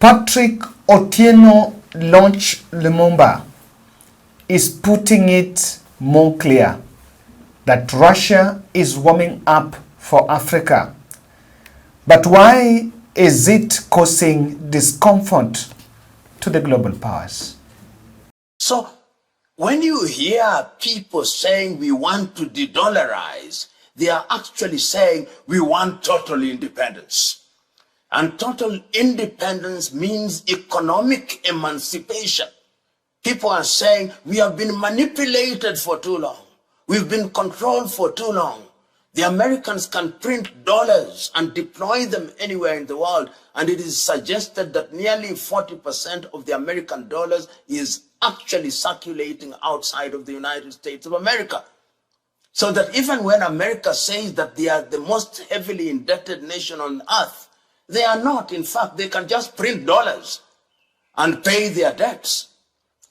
Patrick Otieno launch Lumumba is putting it more clear that Russia is warming up for Africa. But why is it causing discomfort to the global powers? So when you hear people saying we want to de-dollarize, they are actually saying we want total independence. And total independence means economic emancipation. People are saying we have been manipulated for too long. We've been controlled for too long. The Americans can print dollars and deploy them anywhere in the world. And it is suggested that nearly 40% of the American dollars is actually circulating outside of the United States of America. So that even when America says that they are the most heavily indebted nation on earth, they are not. In fact, they can just print dollars and pay their debts.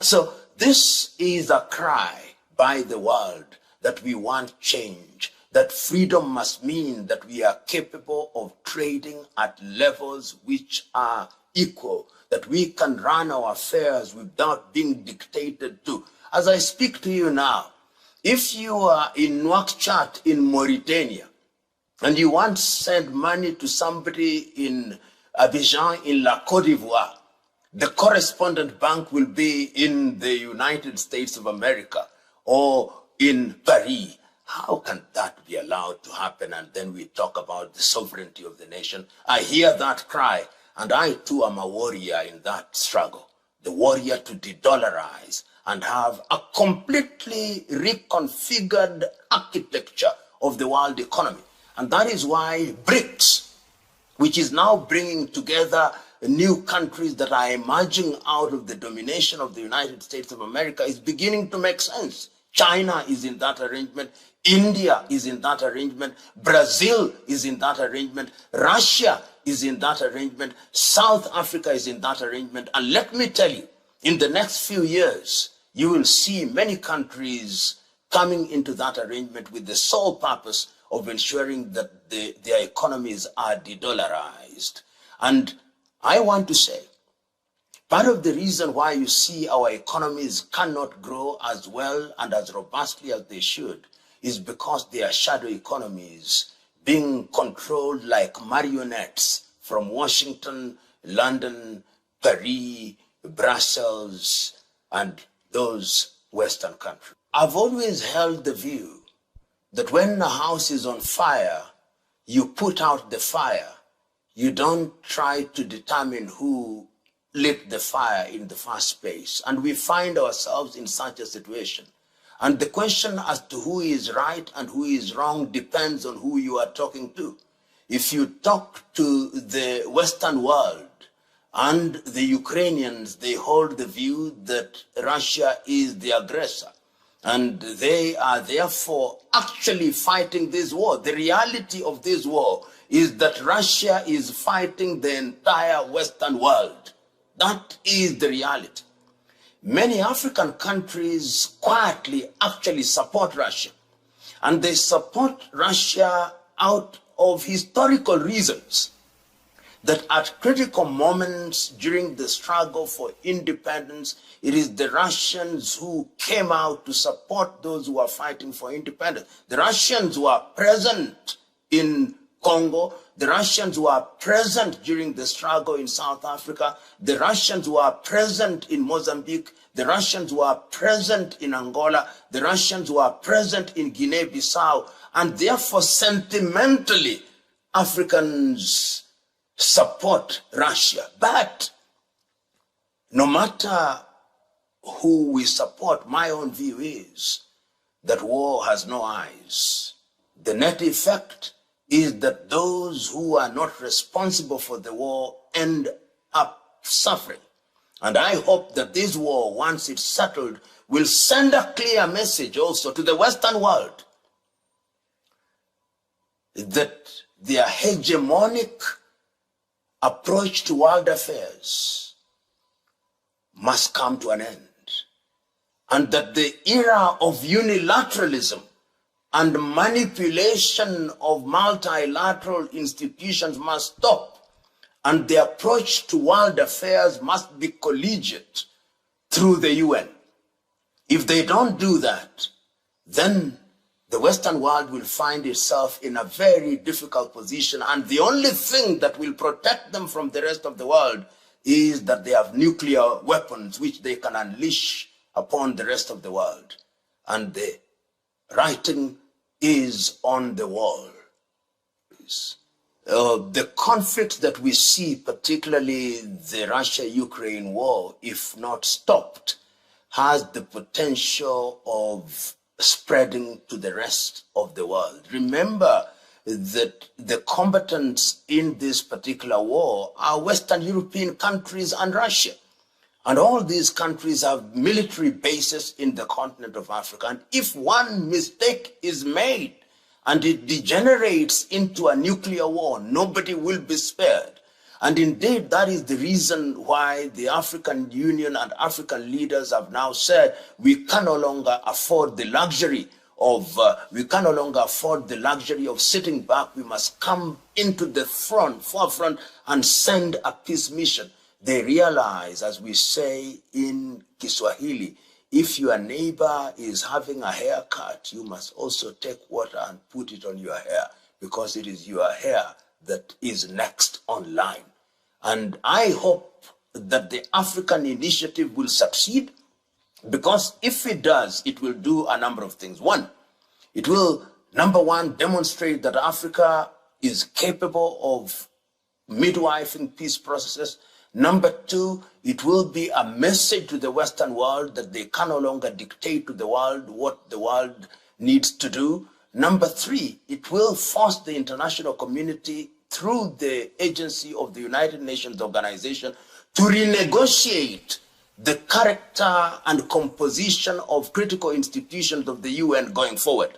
So this is a cry by the world that we want change, that freedom must mean that we are capable of trading at levels which are equal, that we can run our affairs without being dictated to. As I speak to you now, if you are in Nouakchott in Mauritania, and you want to send money to somebody in Abidjan in La Côte d'Ivoire, the correspondent bank will be in the United States of America or in Paris. How can that be allowed to happen? And then we talk about the sovereignty of the nation. I hear that cry, and I too am a warrior in that struggle, the warrior to de-dollarize and have a completely reconfigured architecture of the world economy. And that is why BRICS, which is now bringing together new countries that are emerging out of the domination of the United States of America, is beginning to make sense. China is in that arrangement. India is in that arrangement. Brazil is in that arrangement. Russia is in that arrangement. South Africa is in that arrangement. And let me tell you, in the next few years, you will see many countries coming into that arrangement with the sole purpose of ensuring that their economies are de-dollarized. And I want to say, part of the reason why you see our economies cannot grow as well and as robustly as they should is because they are shadow economies being controlled like marionettes from Washington, London, Paris, Brussels, and those Western countries. I've always held the view that when a house is on fire, you put out the fire. You don't try to determine who lit the fire in the first place. And we find ourselves in such a situation. And the question as to who is right and who is wrong depends on who you are talking to. If you talk to the Western world and the Ukrainians, they hold the view that Russia is the aggressor. And they are therefore actually fighting this war. The reality of this war is that Russia is fighting the entire Western world. That is the reality. Many African countries quietly actually support Russia. And they support Russia out of historical reasons. That at critical moments during the struggle for independence, it is the Russians who came out to support those who are fighting for independence. The Russians who are present in Congo, the Russians who are present during the struggle in South Africa, the Russians who are present in Mozambique, the Russians who are present in Angola, the Russians who are present in Guinea-Bissau, and therefore sentimentally, Africans support Russia. But no matter who we support, my own view is that war has no eyes. The net effect is that those who are not responsible for the war end up suffering. And I hope that this war, once it's settled, will send a clear message also to the Western world that their hegemonic approach to world affairs must come to an end, and that the era of unilateralism and manipulation of multilateral institutions must stop, and the approach to world affairs must be collegiate through the UN. If they don't do that, then the Western world will find itself in a very difficult position, and the only thing that will protect them from the rest of the world is that they have nuclear weapons which they can unleash upon the rest of the world. And the writing is on the wall. The conflicts that we see, particularly the Russia-Ukraine war, if not stopped, has the potential of spreading to the rest of the world. Remember that the combatants in this particular war are Western European countries and Russia. And all these countries have military bases in the continent of Africa. And if one mistake is made and it degenerates into a nuclear war, nobody will be spared. And indeed, that is the reason why the African Union and African leaders have now said we can no longer afford the luxury of sitting back. We must come into the forefront and send a peace mission. They realize, as we say in Kiswahili, if your neighbor is having a haircut, you must also take water and put it on your hair, because it is your hair that is next online. And I hope that the African initiative will succeed, because if it does, it will do a number of things. One, it will, number one, demonstrate that Africa is capable of midwifing peace processes. Number two, it will be a message to the Western world that they can no longer dictate to the world what the world needs to do. Number three, it will force the international community through the agency of the United Nations Organization to renegotiate the character and composition of critical institutions of the UN going forward.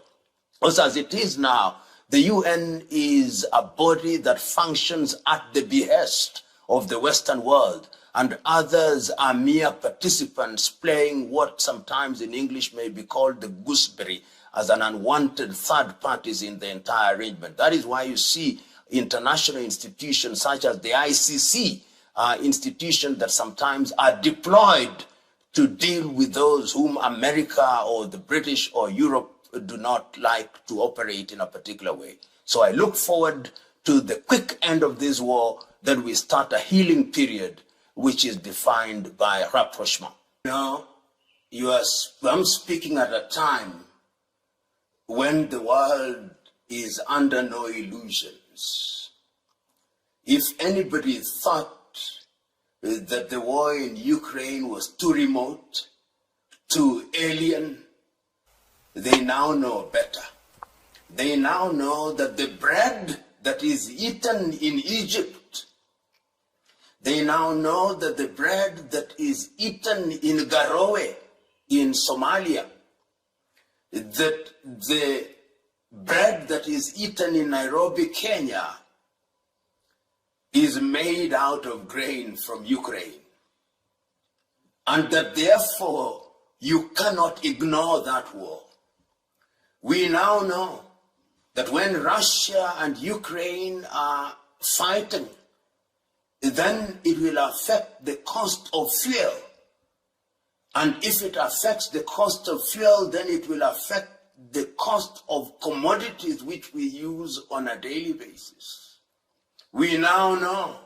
Also, as it is now, the UN is a body that functions at the behest of the Western world, and others are mere participants playing what sometimes in English may be called the gooseberry, as an unwanted third parties in the entire arrangement. That is why you see international institutions such as the ICC, institutions that sometimes are deployed to deal with those whom America or the British or Europe do not like to operate in a particular way. So I look forward to the quick end of this war, then we start a healing period, which is defined by rapprochement. Now, I'm speaking at a time when the world is under no illusions. If anybody thought that the war in Ukraine was too remote, too alien, they now know better. They now know that the bread that is eaten in Egypt, they now know that the bread that is eaten in Garowe in Somalia, that the bread that is eaten in Nairobi, Kenya, is made out of grain from Ukraine. And that therefore you cannot ignore that war. We now know that when Russia and Ukraine are fighting, then it will affect the cost of fuel. And if it affects the cost of fuel, then it will affect the cost of commodities which we use on a daily basis. We now know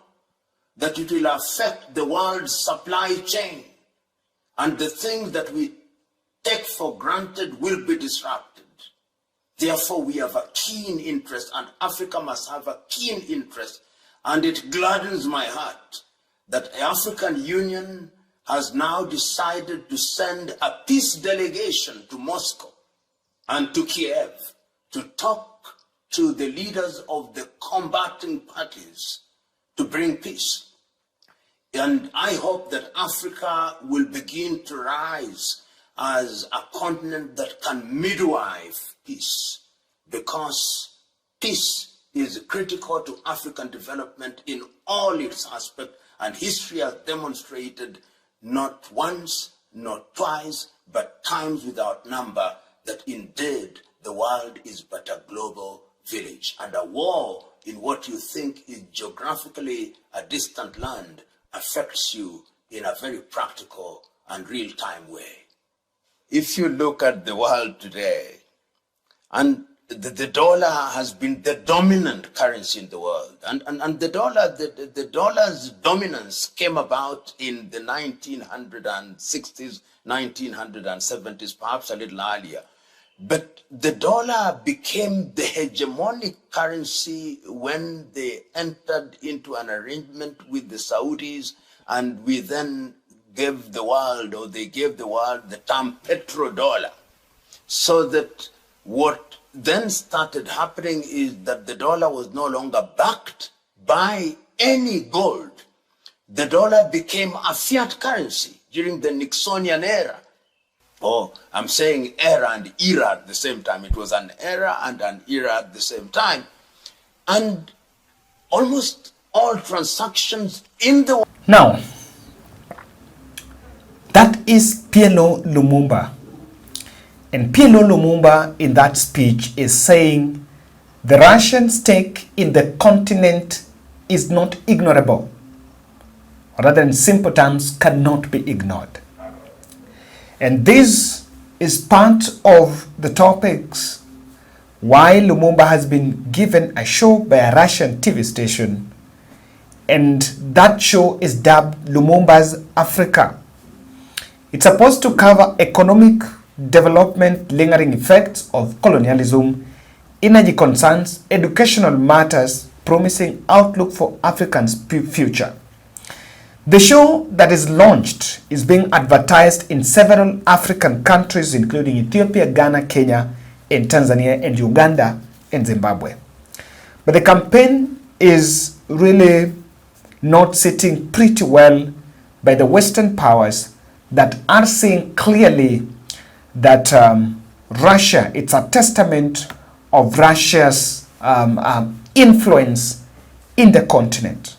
that it will affect the world's supply chain, and the things that we take for granted will be disrupted. Therefore, we have a keen interest, and Africa must have a keen interest. And it gladdens my heart that the African Union has now decided to send a peace delegation to Moscow and to Kiev to talk to the leaders of the combating parties to bring peace. And I hope that Africa will begin to rise as a continent that can midwife peace, because peace is critical to African development in all its aspects, and history has demonstrated not once, not twice, but times without number that indeed the world is but a global village, and a war in what you think is geographically a distant land affects you in a very practical and real-time way. If you look at the world today, and the dollar has been the dominant currency in the world, and the dollar's dominance came about in the 1960s, 1970s, perhaps a little earlier. But the dollar became the hegemonic currency when they entered into an arrangement with the Saudis, and we then gave the world, or they gave the world, the term petrodollar. So that what then started happening is that the dollar was no longer backed by any gold. The dollar became a fiat currency during the Nixonian era. Oh, I'm saying era and era at the same time. It was an era and an era at the same time. And almost all transactions in the world. Now, that is PLO Lumumba. And PLO Lumumba in that speech is saying the Russian stake in the continent is not ignorable. Rather, in simple terms, cannot be ignored. And this is part of the topics why Lumumba has been given a show by a Russian TV station. And that show is dubbed Lumumba's Africa. It's supposed to cover economic development, lingering effects of colonialism, energy concerns, educational matters, promising outlook for Africans' future. The show that is launched is being advertised in several African countries, including Ethiopia, Ghana, Kenya, and Tanzania, and Uganda, and Zimbabwe. But the campaign is really not sitting pretty well by the Western powers that are seeing clearly that Russia, it's a testament of Russia's influence in the continent.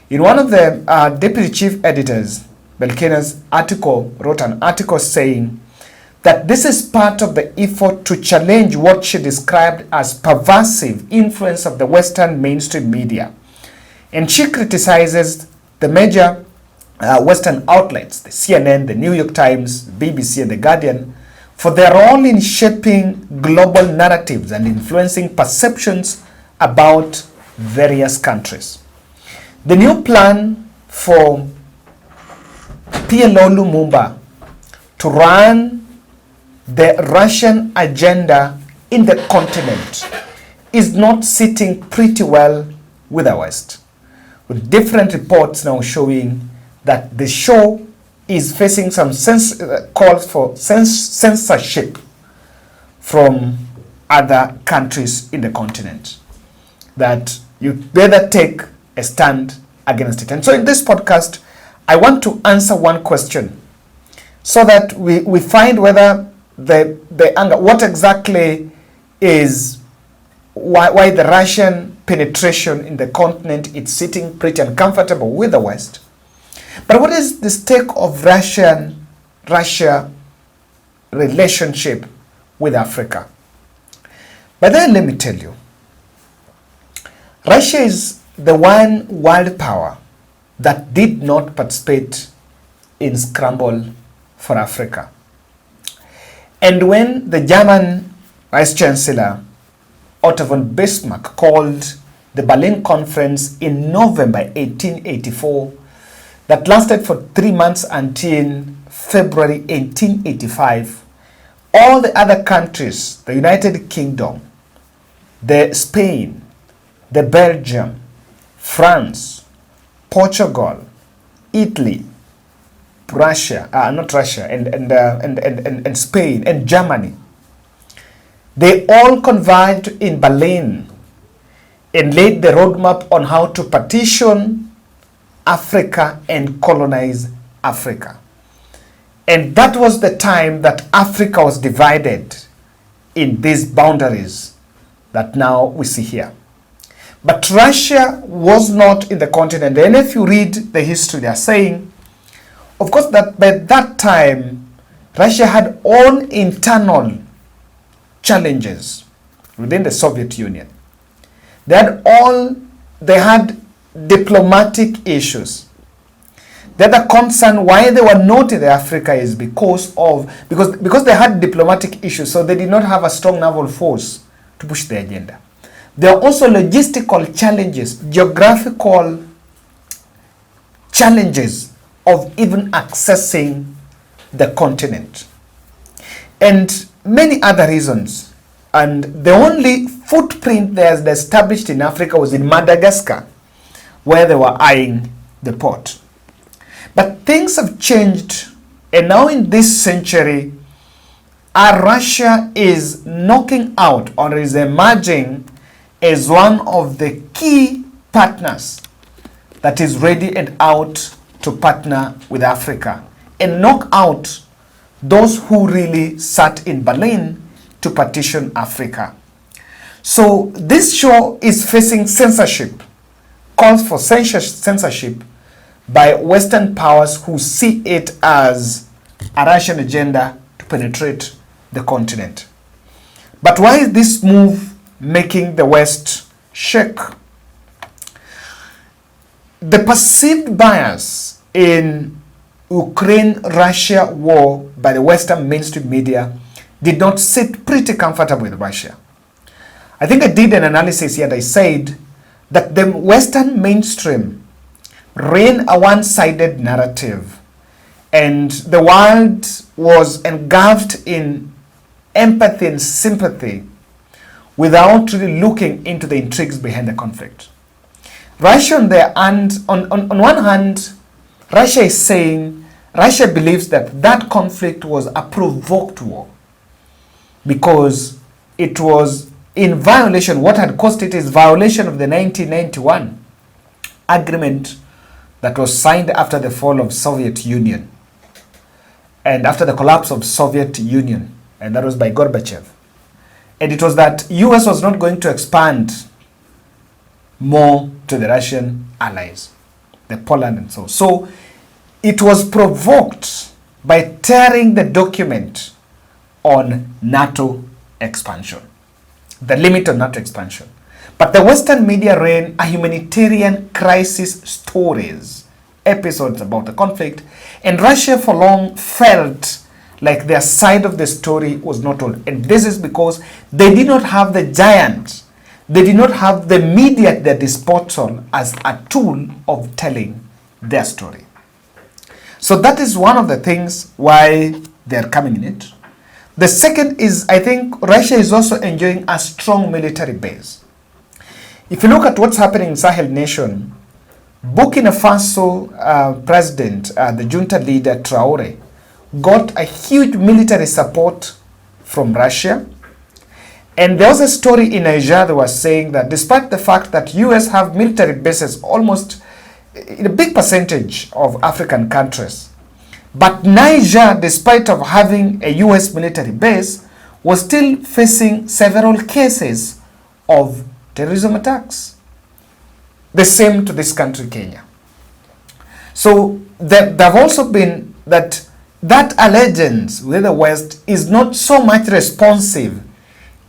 In one of the deputy chief editors, Belkina's article, wrote an article saying that this is part of the effort to challenge what she described as pervasive influence of the Western mainstream media. And she criticizes the major Western outlets, the CNN, the New York Times, BBC, and the Guardian, for their role in shaping global narratives and influencing perceptions about various countries. The new plan for PLO Lumumba to run the Russian agenda in the continent is not sitting pretty well with the West, with different reports now showing that the show is facing some calls for censorship from other countries in the continent, that you better take a stand against it. And so in this podcast, I want to answer one question so that we find whether the anger, what exactly is, why the Russian penetration in the continent is sitting pretty uncomfortable with the West. But what is the stake of Russia relationship with Africa? But then let me tell you, Russia is the one world power that did not participate in scramble for Africa. And when the German Vice Chancellor Otto von Bismarck called the Berlin Conference in November 1884, that lasted for 3 months until February 1885, all the other countries, the United Kingdom, the Spain, the Belgium, France, Portugal, Italy, Russia, and Spain and Germany, they all converged in Berlin and laid the roadmap on how to partition Africa and colonize Africa. And that was the time that Africa was divided in these boundaries that now we see here. But Russia was not in the continent. And if you read the history, they are saying, of course, that by that time, Russia had own internal challenges within the Soviet Union. They had diplomatic issues. The other concern why they were not in the Africa is because they had diplomatic issues, so they did not have a strong naval force to push the agenda. There are also logistical challenges, geographical challenges of even accessing the continent, and many other reasons. And the only footprint they had established in Africa was in Madagascar, where they were eyeing the port. But things have changed, and now in this century, Russia is knocking out or is emerging as one of the key partners that is ready and out to partner with Africa and knock out those who really sat in Berlin to partition Africa. So this show is facing censorship, calls for censorship by Western powers who see it as a Russian agenda to penetrate the continent. But why is this move making the West shake? The perceived bias in Ukraine-Russia war by the Western mainstream media did not sit pretty comfortable with Russia. I think I did an analysis here and I said that the Western mainstream ran a one-sided narrative and the world was engulfed in empathy and sympathy without really looking into the intrigues behind the conflict. Russia on one hand, Russia is saying, Russia believes that conflict was a provoked war because it was in violation, what had caused it is violation of the 1991 agreement that was signed after the fall of Soviet Union and after the collapse of Soviet Union, and that was by Gorbachev. And it was that US was not going to expand more to the Russian allies, the Poland and so. So it was provoked by tearing the document on NATO expansion, the limit on NATO expansion. But the Western media ran a humanitarian crisis stories, episodes about the conflict, and Russia for long felt like their side of the story was not told. And this is because they did not have the giant, they did not have the media at their disposal as a tool of telling their story. So that is one of the things why they're coming in it. The second is, I think Russia is also enjoying a strong military base. If you look at what's happening in Sahel nation, Burkina Faso president, the junta leader Traore, got a huge military support from Russia. And there was a story in Niger that was saying that despite the fact that US have military bases almost in a big percentage of African countries, but Niger, despite of having a US military base, was still facing several cases of terrorism attacks. The same to this country, Kenya. So there have also been that allegiance with the West is not so much responsive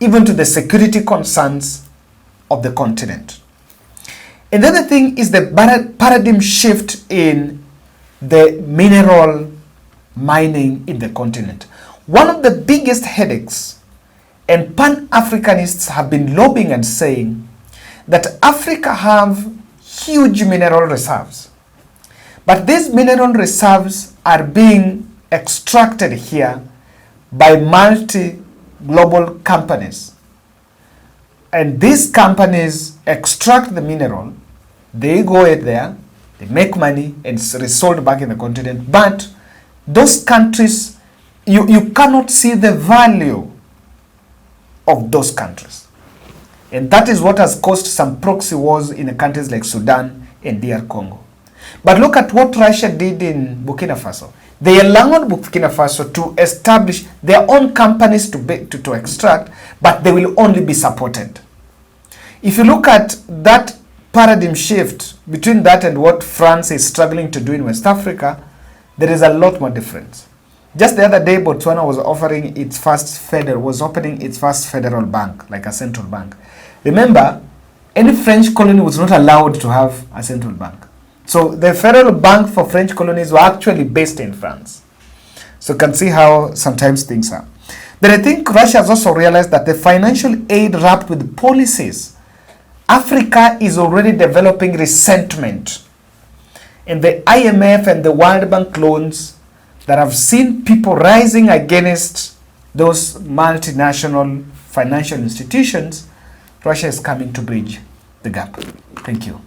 even to the security concerns of the continent. Another thing is the paradigm shift in the mineral mining in the continent. One of the biggest headaches, and Pan-Africanists have been lobbying and saying that Africa have huge mineral reserves. But these mineral reserves are being extracted here by multi-global companies. And these companies extract the mineral, they go out there, they make money, and it's resold back in the continent. But those countries, you cannot see the value of those countries. And that is what has caused some proxy wars in countries like Sudan and DR Congo. But look at what Russia did in Burkina Faso. They allowed Burkina Faso to establish their own companies to extract, but they will only be supported. If you look at that paradigm shift between that and what France is struggling to do in West Africa, there is a lot more difference. Just the other day, Botswana was opening its first federal bank, like a central bank. Remember, any French colony was not allowed to have a central bank. So the federal bank for French colonies were actually based in France. So you can see how sometimes things are. Then I think Russia has also realized that the financial aid wrapped with policies, Africa is already developing resentment. And the IMF and the World Bank loans that have seen people rising against those multinational financial institutions, Russia is coming to bridge the gap. Thank you.